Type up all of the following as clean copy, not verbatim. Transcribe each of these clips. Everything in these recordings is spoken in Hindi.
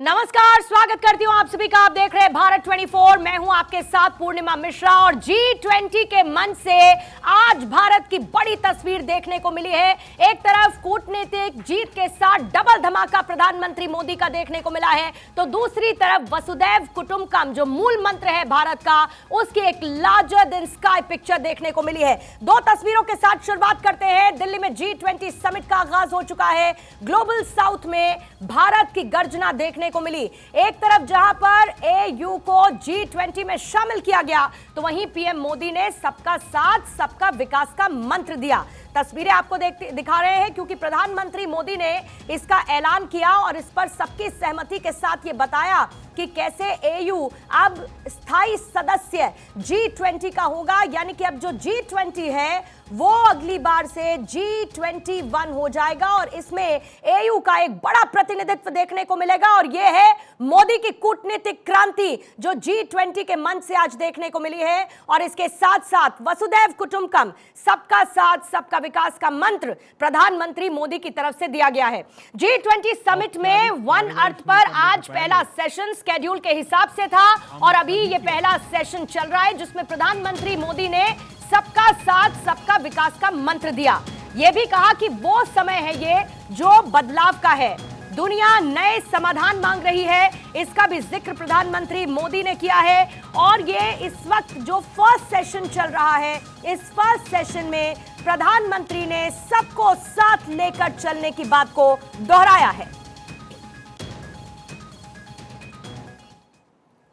नमस्कार, स्वागत करती हूं आप सभी का। आप देख रहे हैं भारत 24। मैं हूं आपके साथ पूर्णिमा मिश्रा और G20 के मंच से आज भारत की बड़ी तस्वीर देखने को मिली है। एक तरफ कूटनीतिक जीत के साथ डबल धमाका प्रधानमंत्री मोदी का देखने को मिला है, तो दूसरी तरफ वसुधैव कुटुंबकम जो मूल मंत्र है भारत का, उसकी एक लार्जर देन स्काई पिक्चर देखने को मिली है। दो तस्वीरों के साथ शुरुआत करते हैं। दिल्ली में G20 समिट का आगाज हो चुका है। ग्लोबल साउथ में भारत की गर्जना देखने को मिली। एक तरफ जहां पर AU को G20 में शामिल किया गया, तो वहीं पीएम मोदी ने सबका साथ सबका विकास का मंत्र दिया। तस्वीरें आपको दिखा रहे हैं क्योंकि प्रधानमंत्री मोदी ने इसका ऐलान किया और इस पर सबकी सहमति के साथ ये बताया कि कैसे AU अब स्थायी सदस्य G20 का होगा, यानी कि अब जो G20 है वो अगली बार से G21 हो जाएगा और इसमें AU का एक बड़ा प्रतिनिधित्व देखने को मिलेगा। और यह है मोदी की कूटनीतिक क्रांति जो G20 के मंच से आज देखने को मिली है। और इसके साथ साथ वसुधैव कुटुंबकम, सबका साथ सबका विकास का मंत्र प्रधानमंत्री मोदी की तरफ से दिया गया है। G20 समिट में वन अर्थ पर आज पहला सेशन स्केड्यूल के हिसाब से था और अभी ये पहला सेशन चल रहा है जिसमें प्रधानमंत्री मोदी ने सबका साथ सबका विकास का मंत्र दिया। यह भी कहा कि वो समय है ये जो बदलाव का है, दुनिया नए समाधान मांग रही है, इसका भी जिक्र प्रधानमंत्री मोदी ने किया है। और ये इस वक्त जो फर्स्ट सेशन चल रहा है, इस फर्स्ट सेशन में प्रधानमंत्री ने सबको साथ लेकर चलने की बात को दोहराया है।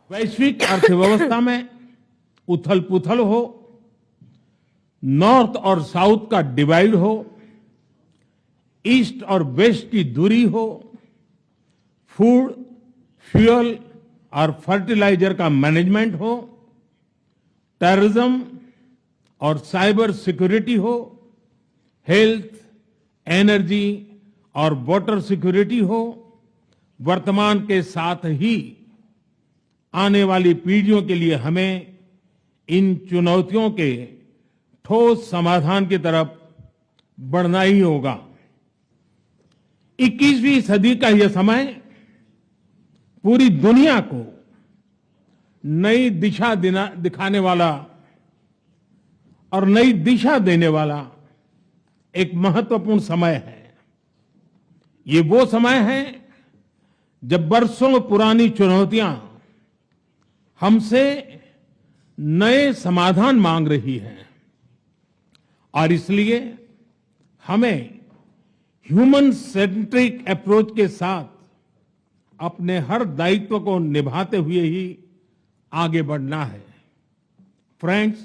वैश्विक अर्थव्यवस्था में उथल पुथल हो, नॉर्थ और साउथ का डिवाइड हो, ईस्ट और वेस्ट की दूरी हो, फूड, फ्यूल और फर्टिलाइजर का मैनेजमेंट हो, टेररिज्म और साइबर सिक्योरिटी हो, हेल्थ, एनर्जी और वाटर सिक्योरिटी हो, वर्तमान के साथ ही आने वाली पीढ़ियों के लिए हमें इन चुनौतियों के ठोस समाधान की तरफ बढ़ना ही होगा। 21वीं सदी का यह समय पूरी दुनिया को नई दिशा दिखाने वाला और नई दिशा देने वाला एक महत्वपूर्ण समय है। ये वो समय है जब वर्षों पुरानी चुनौतियां हमसे नए समाधान मांग रही हैं और इसलिए हमें ह्यूमन सेंट्रिक अप्रोच के साथ अपने हर दायित्व को निभाते हुए ही आगे बढ़ना है। फ्रेंड्स,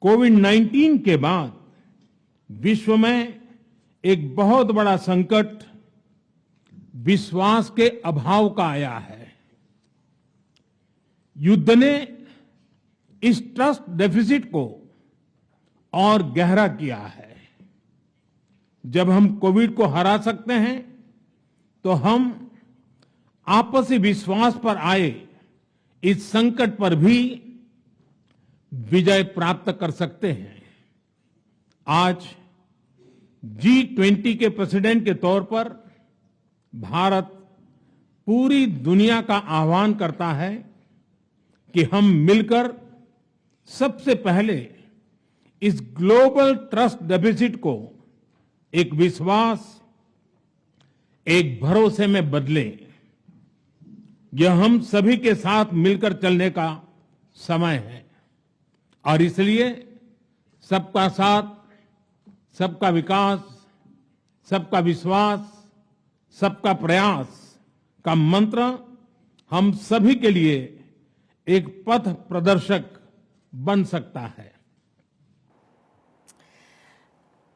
कोविड-19 के बाद विश्व में एक बहुत बड़ा संकट विश्वास के अभाव का आया है। युद्ध ने इस ट्रस्ट डेफिसिट को और गहरा किया है। जब हम कोविड को हरा सकते हैं तो हम आपसी विश्वास पर आए इस संकट पर भी विजय प्राप्त कर सकते हैं। आज G20 के प्रेसिडेंट के तौर पर भारत पूरी दुनिया का आह्वान करता है कि हम मिलकर सबसे पहले इस ग्लोबल ट्रस्ट डेफिसिट को एक विश्वास, एक भरोसे में बदलें। यह हम सभी के साथ मिलकर चलने का समय है और इसलिए सबका साथ, सबका विकास, सबका विश्वास, सबका प्रयास का मंत्र हम सभी के लिए एक पथ प्रदर्शक बन सकता है।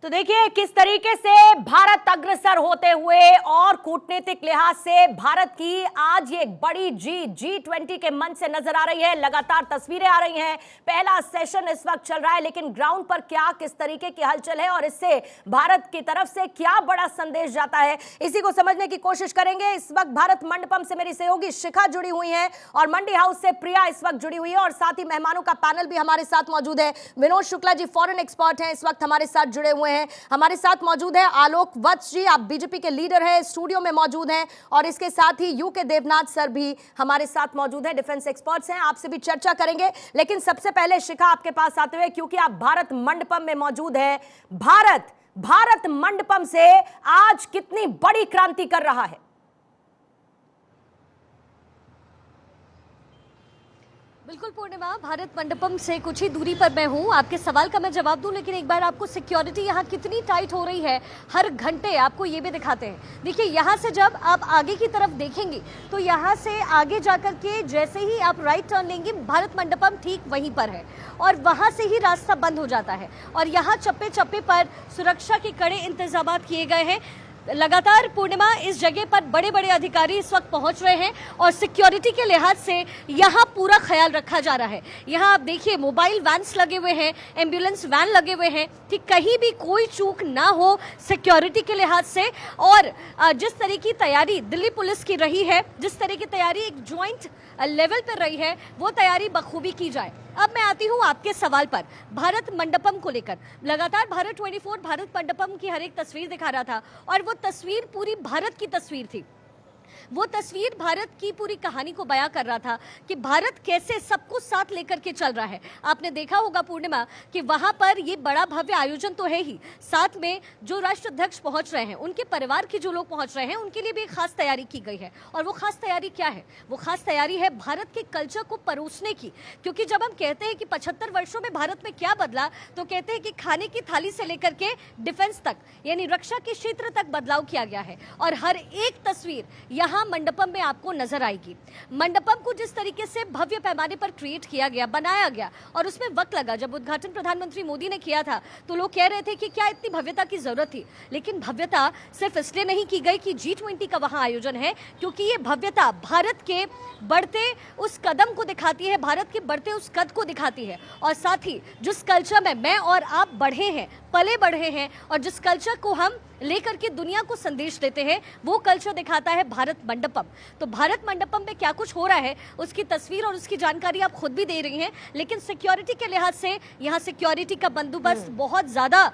तो देखिए किस तरीके से भारत अग्रसर होते हुए और कूटनीतिक लिहाज से भारत की आज ये बड़ी G20 के मंच से नजर आ रही है। लगातार तस्वीरें आ रही हैं, पहला सेशन इस वक्त चल रहा है, लेकिन ग्राउंड पर क्या किस तरीके की हलचल है और इससे भारत की तरफ से क्या बड़ा संदेश जाता है, इसी को समझने की कोशिश करेंगे। इस वक्त भारत मंडपम से मेरी सहयोगी शिखा जुड़ी हुई है और मंडी हाउस से प्रिया इस वक्त जुड़ी हुई है और साथ ही मेहमानों का पैनल भी हमारे साथ मौजूद है। विनोद शुक्ला जी फॉरेन एक्सपर्ट हैं, इस वक्त हमारे साथ जुड़े हुए हुए हैं। हमारे साथ मौजूद है आलोक वत्स जी, आप बीजेपी के लीडर हैं, स्टूडियो में मौजूद हैं, और इसके साथ ही यूके देवनाथ सर भी हमारे साथ मौजूद हैं, डिफेंस एक्सपर्ट्स हैं, आपसे भी चर्चा करेंगे। लेकिन सबसे पहले शिखा आपके पास आते हुए, क्योंकि आप भारत मंडपम में मौजूद है, भारत मंडपम से आज कितनी बड़ी क्रांति कर रहा है? बिल्कुल पूर्णिमा, भारत मंडपम से कुछ ही दूरी पर मैं हूं। आपके सवाल का मैं जवाब दूं, लेकिन एक बार आपको सिक्योरिटी यहां कितनी टाइट हो रही है हर घंटे आपको ये भी दिखाते हैं। देखिए, यहां से जब आप आगे की तरफ देखेंगे तो यहां से आगे जाकर के जैसे ही आप राइट टर्न लेंगे, भारत मंडपम ठीक वहीं पर है और वहां से ही रास्ता बंद हो जाता है। और यहाँ चप्पे चप्पे पर सुरक्षा के कड़े इंतजाम किए गए हैं। लगातार पूर्णिमा इस जगह पर बड़े बड़े अधिकारी इस वक्त पहुंच रहे हैं और सिक्योरिटी के लिहाज से यहाँ पूरा ख्याल रखा जा रहा है। यहाँ आप देखिए, मोबाइल वैन्स लगे हुए हैं, एम्बुलेंस वैन लगे हुए हैं कि कहीं भी कोई चूक ना हो सिक्योरिटी के लिहाज से। और जिस तरह की तैयारी दिल्ली पुलिस की रही है, जिस तरह की तैयारी एक ज्वाइंट लेवल पर रही है, वो तैयारी बखूबी की जाए। अब मैं आती हूँ आपके सवाल पर, भारत मंडपम को लेकर। लगातार भारत 24 भारत मंडपम की हर एक तस्वीर दिखा रहा था और वो तस्वीर पूरी भारत की तस्वीर थी। वो तस्वीर भारत की पूरी कहानी को बयां कर रहा था कि भारत कैसे सबको साथ लेकर के चल रहा है। आपने देखा होगा पूर्णिमा कि वहां पर ये बड़ा भव्य आयोजन तो है ही, साथ में जो राष्ट्राध्यक्ष पहुंच रहे हैं, उनके परिवार के जो लोग पहुंच रहे हैं, उनके लिए भी एक खास तैयारी की गई है। और वो खास तैयारी क्या है? वो खास तैयारी है भारत के कल्चर को परोसने की। क्योंकि जब हम कहते हैं कि 75 वर्षों में भारत में क्या बदला, तो कहते हैं कि खाने की थाली से लेकर के डिफेंस तक, यानी रक्षा के क्षेत्र तक बदलाव किया गया है। और हर एक तस्वीर यहाँ मंडपम में आपको नजर आएगी। मंडपम को जिस तरीके से भव्य पैमाने पर क्रिएट किया गया, बनाया गया, और उसमें वक्त लगा। जब उद्घाटन प्रधानमंत्री मोदी ने किया था तो लोग कह रहे थे कि क्या इतनी भव्यता की जरूरत थी। लेकिन भव्यता सिर्फ इसलिए नहीं की गई कि G20 का वहां आयोजन है, क्योंकि ये भव्यता भारत के बढ़ते उस कदम को दिखाती है, भारत के बढ़ते उस कद को दिखाती है। और साथ ही जिस कल्चर में मैं और आप बढ़े हैं, पले बढ़े हैं, और जिस कल्चर को हम लेकर के दुनिया को संदेश देते हैं, वो कल्चर दिखाता है भारत मंडपम। तो भारत मंडपम में क्या कुछ हो रहा है, उसकी तस्वीर और उसकी जानकारी आप खुद भी दे रही हैं। लेकिन सिक्योरिटी के लिहाज से यहाँ सिक्योरिटी का बंदोबस्त बहुत ज्यादा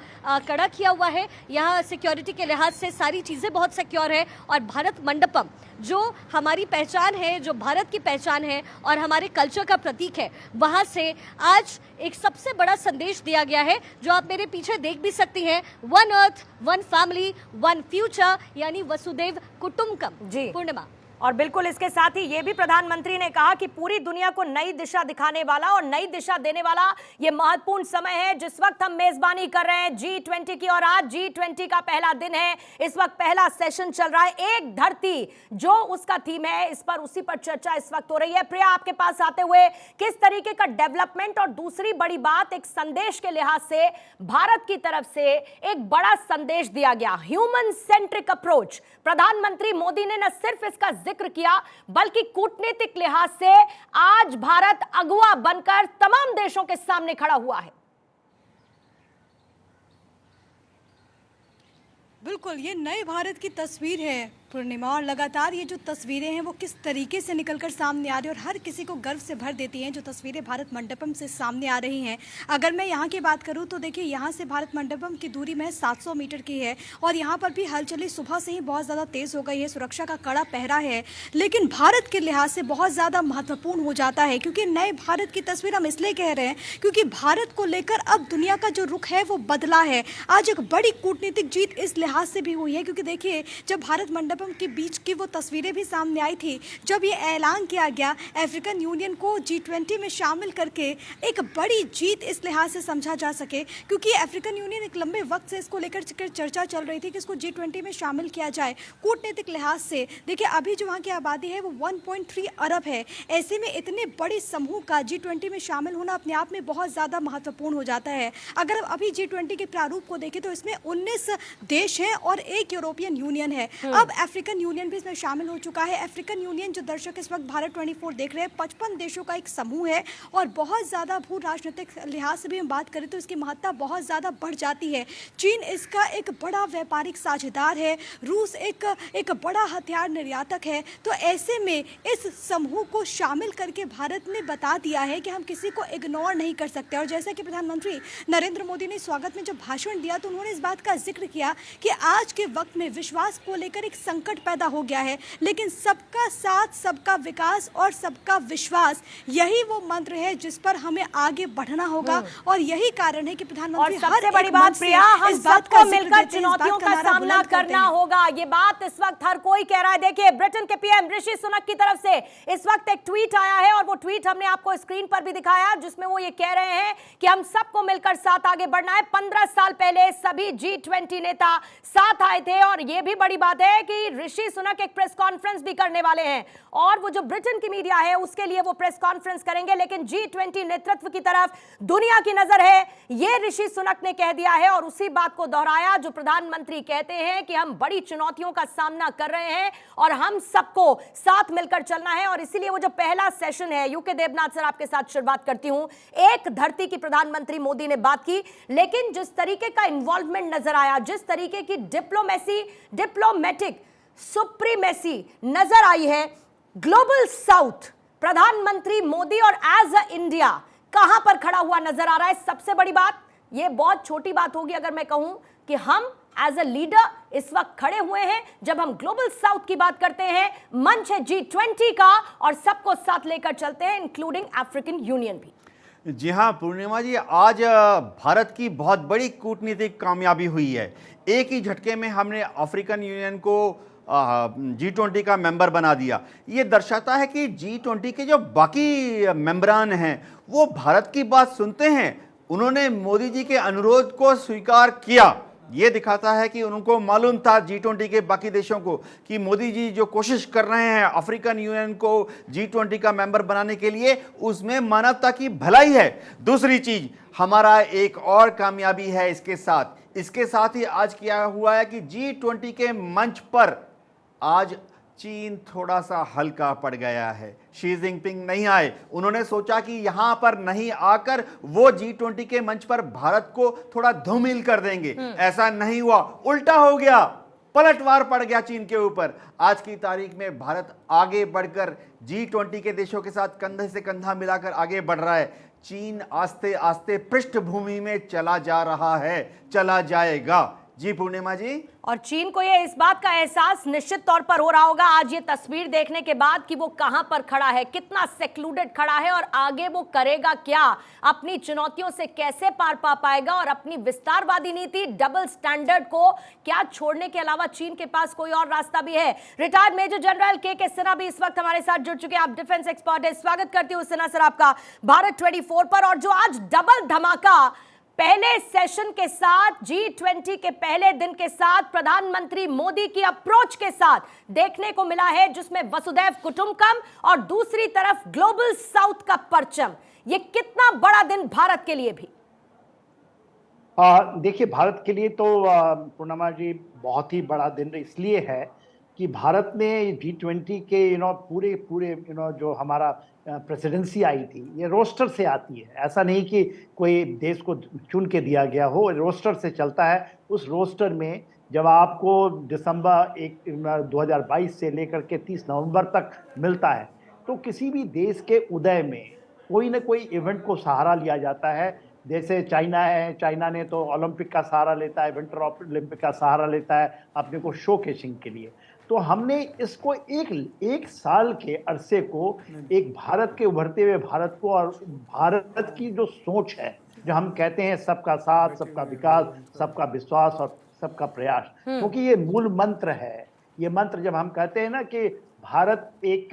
कड़ा किया हुआ है। यहाँ सिक्योरिटी के लिहाज से सारी चीजें बहुत सिक्योर है। और भारत मंडपम जो हमारी पहचान है, जो भारत की पहचान है और हमारे कल्चर का प्रतीक है, वहां से आज एक सबसे बड़ा संदेश दिया गया है, जो आप मेरे पीछे देख भी सकती हैं। One earth, one family, one future, यानी वसुदेव कुटुंबकम। जी पूर्णिमा, और बिल्कुल इसके साथ ही ये भी प्रधानमंत्री ने कहा कि पूरी दुनिया को नई दिशा दिखाने वाला और नई दिशा देने वाला ये महत्वपूर्ण समय है जिस वक्त हम मेजबानी कर रहे हैं G20 की। और आज G20 का पहला दिन है, इस वक्त पहला सेशन चल रहा है। एक धरती जो उसका थीम है, इस पर उसी पर चर्चा इस वक्त हो रही है। प्रिया, आपके पास आते हुए किस तरीके का डेवलपमेंट, और दूसरी बड़ी बात, एक संदेश के लिहाज से भारत की तरफ से एक बड़ा संदेश दिया गया, ह्यूमन सेंट्रिक अप्रोच। प्रधानमंत्री मोदी ने न सिर्फ इसका जिक्र किया, बल्कि कूटनीतिक लिहाज से आज भारत अगुवा बनकर तमाम देशों के सामने खड़ा हुआ है। बिल्कुल, ये नए भारत की तस्वीर है पूर्णिमा, और लगातार ये जो तस्वीरें हैं वो किस तरीके से निकलकर सामने आ रही है और हर किसी को गर्व से भर देती हैं। जो तस्वीरें भारत मंडपम से सामने आ रही हैं, अगर मैं यहाँ की बात करूँ तो देखिए, यहाँ से भारत मंडपम की दूरी में 700 मीटर की है। और यहाँ पर भी हलचल सुबह से ही बहुत ज़्यादा तेज़ हो गई है, सुरक्षा का कड़ा पहरा है। लेकिन भारत के लिहाज से बहुत ज़्यादा महत्वपूर्ण हो जाता है, क्योंकि नए भारत की तस्वीर हम इसलिए कह रहे हैं क्योंकि भारत को लेकर अब दुनिया का जो रुख है वो बदला है। आज एक बड़ी कूटनीतिक जीत इस लिहाज से भी हुई है, क्योंकि देखिए, जब भारत मंडपम के बीच की वो तस्वीरें भी सामने आई थी, जब ये ऐलान किया गया अफ्रीकन यूनियन को G20 में शामिल करके, एक बड़ी जीत इस लिहाज से समझा जा सके, क्योंकि अफ्रीकन यूनियन एक लंबे वक्त से इसको लेकर चर्चा चल रही थी कि इसको G20 में शामिल किया जाए। कूटनीतिक लिहाज से देखिए, अभी जो वहाँ की आबादी है वो 1.3 अरब है। ऐसे में इतने बड़े समूह का G20 में शामिल होना अपने आप में बहुत ज़्यादा महत्वपूर्ण हो जाता है। अगर अभी G20 के प्रारूप को देखें तो इसमें 19 देश हैं और एक यूरोपियन यूनियन है। अब अफ्रीकन यूनियन भी इसमें शामिल हो चुका है। अफ्रीकन यूनियन जो दर्शक इस वक्त भारत 24 देख रहे हैं, 55 देशों का एक समूह है और बहुत ज़्यादा भू राजनीतिक लिहाज से भी हम बात करें तो इसकी महत्ता बहुत ज़्यादा बढ़ जाती है। चीन इसका एक बड़ा व्यापारिक साझेदार है, रूस एक बड़ा हथियार निर्यातक है। तो ऐसे में इस समूह को शामिल करके भारत ने बता दिया है कि हम किसी को इग्नोर नहीं कर सकते। और जैसा कि प्रधानमंत्री नरेंद्र मोदी ने स्वागत में जब भाषण दिया तो उन्होंने इस बात का जिक्र किया कि आज के वक्त में विश्वास को लेकर एक संकट पैदा हो गया है, लेकिन सबका साथ, सबका विकास और सबका विश्वास, यही वो मंत्र है जिस पर हमें आगे बढ़ना होगा। और यही कारण है कि प्रधानमंत्री और सबसे बड़ी बात प्रिया, हम सबको मिलकर चुनौतियों का सामना करना होगा। ये बात इस वक्त हर कोई कह रहा है। देखिए, ब्रिटेन के पीएम ऋषि सुनक की तरफ से इस वक्त एक ट्वीट आया है और वो ट्वीट हमने आपको स्क्रीन पर भी दिखाया, जिसमें वो ये कह रहे हैं कि हम सबको मिलकर साथ आगे बढ़ना है। 15 साल पहले सभी G20 नेता साथ आए थे और ये भी बड़ी बात है कि ऋषि सुनक एक प्रेस कॉन्फ्रेंस भी करने वाले हैं और वो जो ब्रिटेन की मीडिया है उसके लिए वो प्रेस कॉन्फ्रेंस करेंगे, लेकिन G20 नेतृत्व की तरफ दुनिया की नजर है, ये ऋषि सुनक ने कह दिया है। और उसी बात को दोहराया जो प्रधानमंत्री कहते हैं कि हम बड़ी चुनौतियों का सामना कर रहे हैं और हम सबको साथ मिलकर चलना है। और इसीलिए वो जो पहला सेशन है, यूके देवनाथ सर आपके साथ शुरुआत करती हूं। एक धरती की प्रधानमंत्री मोदी ने बात की, लेकिन जिस तरीके का इन्वॉल्वमेंट नजर आया, जिस तरीके की डिप्लोमेटिक सुप्रीमेसी नजर आई है, ग्लोबल साउथ प्रधानमंत्री मोदी और एज अ इंडिया कहां पर खड़ा हुआ नजर आ रहा है। सबसे बड़ी बात, यह बहुत छोटी बात होगी अगर मैं कहूं कि हम एज अ लीडर इस वक्त खड़े हुए हैं। जब हम ग्लोबल साउथ की बात करते हैं, मंच है G20 का और सबको साथ लेकर चलते हैं, इंक्लूडिंग अफ्रीकन यूनियन भी। जी हाँ पूर्णिमा जी, आज भारत की बहुत बड़ी कूटनीतिक कामयाबी हुई है। एक ही झटके में हमने अफ्रीकन यूनियन को G20 का मेंबर बना दिया। ये दर्शाता है कि G20 के जो बाकी मेंबरान हैं वो भारत की बात सुनते हैं। उन्होंने मोदी जी के अनुरोध को स्वीकार किया। ये दिखाता है कि उनको मालूम था G20 के बाकी देशों को कि मोदी जी जो कोशिश कर रहे हैं अफ्रीकन यूनियन को G20 का मेंबर बनाने के लिए, उसमें मानवता की भलाई है। दूसरी चीज, हमारा एक और कामयाबी है इसके साथ ही आज क्या हुआ है कि G20 के मंच पर आज चीन थोड़ा सा हल्का पड़ गया है। शी जिनपिंग नहीं आए। उन्होंने सोचा कि यहां पर नहीं आकर वो G20 के मंच पर भारत को थोड़ा धूमिल कर देंगे। ऐसा नहीं हुआ, उल्टा हो गया, पलटवार पड़ गया चीन के ऊपर। आज की तारीख में भारत आगे बढ़कर G20 के देशों के साथ कंधे से कंधा मिलाकर आगे बढ़ रहा है। चीन आस्ते आस्ते पृष्ठभूमि में चला जा रहा है, चला जाएगा। जी पूर्णिमा जी। और चीन को ये इस बात का एहसास निश्चित तौर पर हो रहा होगा आज ये तस्वीर देखने के बाद कि वो कहां पर खड़ा है, कितना सेक्लूडेड खड़ा है और आगे वो करेगा क्या, अपनी चुनौतियों से कैसे पार पा पाएगा और अपनी विस्तारवादी नीति, डबल स्टैंडर्ड को क्या छोड़ने के अलावा चीन के पास कोई और रास्ता भी है। रिटायर्ड मेजर जनरल के सिन्हा भी इस वक्त हमारे साथ जुड़ चुके हैं। आप डिफेंस एक्सपर्ट है, स्वागत करती हूँ सिन्हा सर आपका भारत 24 पर। और जो आज डबल धमाका पहले सेशन के साथ, G20 के पहले दिन के साथ प्रधानमंत्री मोदी की अप्रोच के साथ देखने को मिला है, जिसमें वसुधैव कुटुंबकम और दूसरी तरफ ग्लोबल साउथ का परचम, ये कितना बड़ा दिन भारत के लिए भी? देखिए, भारत के लिए तो पूर्णिमा जी बहुत ही बड़ा दिन इसलिए है कि भारत ने G20 के पूरे जो हमारा प्रेसिडेंसी आई थी, ये रोस्टर से आती है। ऐसा नहीं कि कोई देश को चुन के दिया गया हो, रोस्टर से चलता है। उस रोस्टर में जब आपको दिसंबर 2022 से लेकर के 30 नवंबर तक मिलता है, तो किसी भी देश के उदय में कोई ना कोई इवेंट को सहारा लिया जाता है। जैसे चाइना है, चाइना ने तो ओलंपिक का सहारा लेता है, विंटर ओलंपिक का सहारा लेता है अपने को शोकेसिंग के लिए। तो हमने इसको एक साल के अरसे को एक भारत के उभरते हुए भारत को और भारत की जो सोच है, जो हम कहते हैं सबका साथ, सबका विकास, सबका विश्वास और सबका प्रयास, क्योंकि ये मूल मंत्र है। ये मंत्र जब हम कहते हैं ना कि भारत एक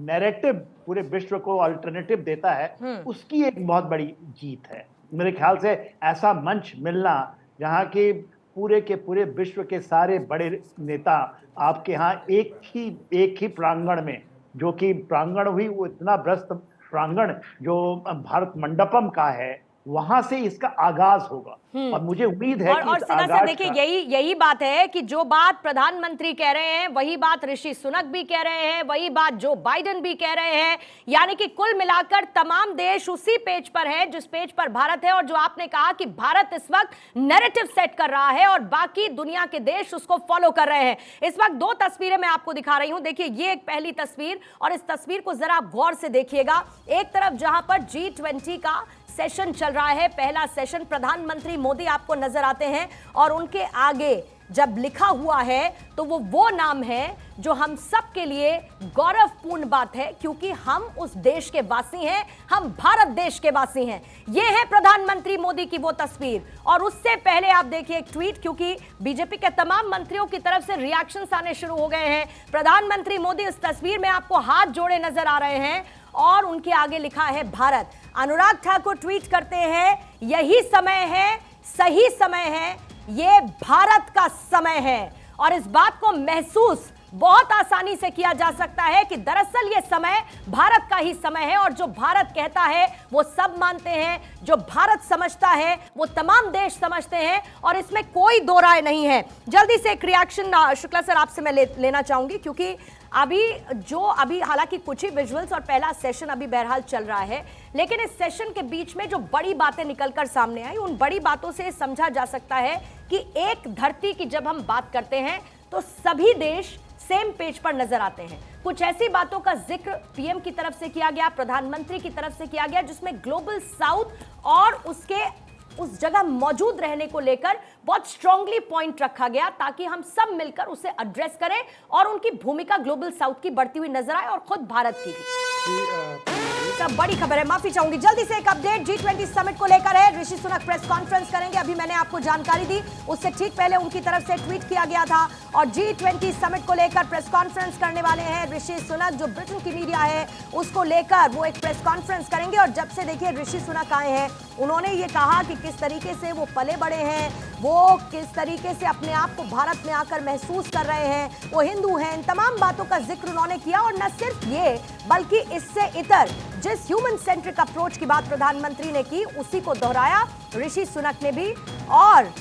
नैरेटिव पूरे विश्व को अल्टरनेटिव देता है, उसकी एक बहुत बड़ी जीत है। मेरे ख्याल से ऐसा मंच मिलना जहाँ की पूरे के पूरे विश्व के सारे बड़े नेता आपके यहाँ एक ही प्रांगण में, जो कि प्रांगण हुई वो इतना व्यस्त प्रांगण जो भारत मंडपम का है, वहां से इसका आगाज होगा और मुझे उम्मीद है कि और इस सीधा से आगाज देखिए का- यही बात है कि जो बात प्रधानमंत्री कह रहे हैं वही बात ऋषि सुनक भी कह रहे हैं, वही बात जो बाइडेन भी कह रहे हैं, यानी कि कुल मिलाकर तमाम देश उसी पेज पर है जिस पेज पर भारत है। और जो आपने कहा कि भारत इस वक्त नैरेटिव सेट कर रहा है और बाकी दुनिया के देश उसको फॉलो कर रहे हैं। इस वक्त दो तस्वीरें मैं आपको दिखा रही हूं, देखिए ये एक पहली तस्वीर और इस तस्वीर को जरा आप गौर से देखिएगा। एक तरफ जहां पर G20 का सेशन चल रहा है, पहला सेशन, प्रधानमंत्री मोदी आपको नजर आते हैं और उनके आगे जब लिखा हुआ है तो वो नाम है जो हम सब के लिए गौरवपूर्ण बात है, क्योंकि हम उस देश के वासी हैं, हम भारत देश के वासी हैं। ये है प्रधानमंत्री मोदी की वो तस्वीर। और उससे पहले आप देखिए एक ट्वीट, क्योंकि बीजेपी के तमाम मंत्रियों की तरफ से रिएक्शंस आने शुरू हो गए हैं। प्रधानमंत्री मोदी इस तस्वीर में आपको हाथ जोड़े नजर आ रहे हैं और उनके आगे लिखा है भारत। अनुराग ठाकुर ट्वीट करते हैं, यही समय है, सही समय है, ये भारत का समय है। और इस बात को महसूस बहुत आसानी से किया जा सकता है कि दरअसल ये समय भारत का ही समय है और जो भारत कहता है वो सब मानते हैं, जो भारत समझता है वो तमाम देश समझते हैं और इसमें कोई दो राय नहीं है। जल्दी से एक रिएक्शन शुक्ला सर आपसे मैं लेना चाहूंगी, क्योंकि अभी हालांकि कुछ ही विजुअल्स और पहला सेशन अभी बहरहाल चल रहा है, लेकिन इस सेशन के बीच में जो बड़ी बातें निकलकर सामने आई, उन बड़ी बातों से समझा जा सकता है कि एक धरती की जब हम बात करते हैं तो सभी देश सेम पेज पर नजर आते हैं। कुछ ऐसी बातों का जिक्र पीएम की तरफ से किया गया, प्रधानमंत्री की तरफ से किया गया, जिसमें ग्लोबल साउथ और उसके उस जगह मौजूद रहने को लेकर बहुत स्ट्रांगली पॉइंट रखा गया, ताकि हम सब मिलकर उसे एड्रेस करें और उनकी भूमिका ग्लोबल साउथ की बढ़ती हुई नजर आए और खुद भारत की भी। सब बड़ी खबर है, माफी चाहूंगी। जल्दी से एक अपडेट G20 समिट को लेकर है। ऋषि सुनक प्रेस कॉन्फ्रेंस करेंगे, अभी मैंने आपको जानकारी दी, उससे ठीक पहले उनकी तरफ से ट्वीट किया गया था और G20 समिट को लेकर प्रेस कॉन्फ्रेंस करने वाले हैं ऋषि सुनक। जो ब्रिटेन की मीडिया है उसको लेकर वो एक प्रेस कॉन्फ्रेंस करेंगे। और जब से देखिए ऋषि सुनक आए हैं, उन्होंने ये कहा कि किस तरीके से वो पले बड़े हैं, वो किस तरीके से अपने आप को भारत में आकर महसूस कर रहे हैं, वो हिंदू हैं, इन तमाम बातों का जिक्र उन्होंने किया। और न सिर्फ ये, बल्कि इससे इतर जिस ह्यूमन सेंट्रिक अप्रोच की बात प्रधानमंत्री ने की, उसी को दोहराया ऋषि सुनक ने भी। और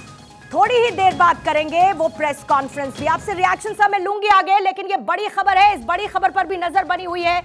थोड़ी ही देर बाद करेंगे वो प्रेस कॉन्फ्रेंस भी। आपसे रिएक्शन मैं लूंगी आगे, लेकिन ये बड़ी खबर है, इस बड़ी खबर पर भी नजर बनी हुई है।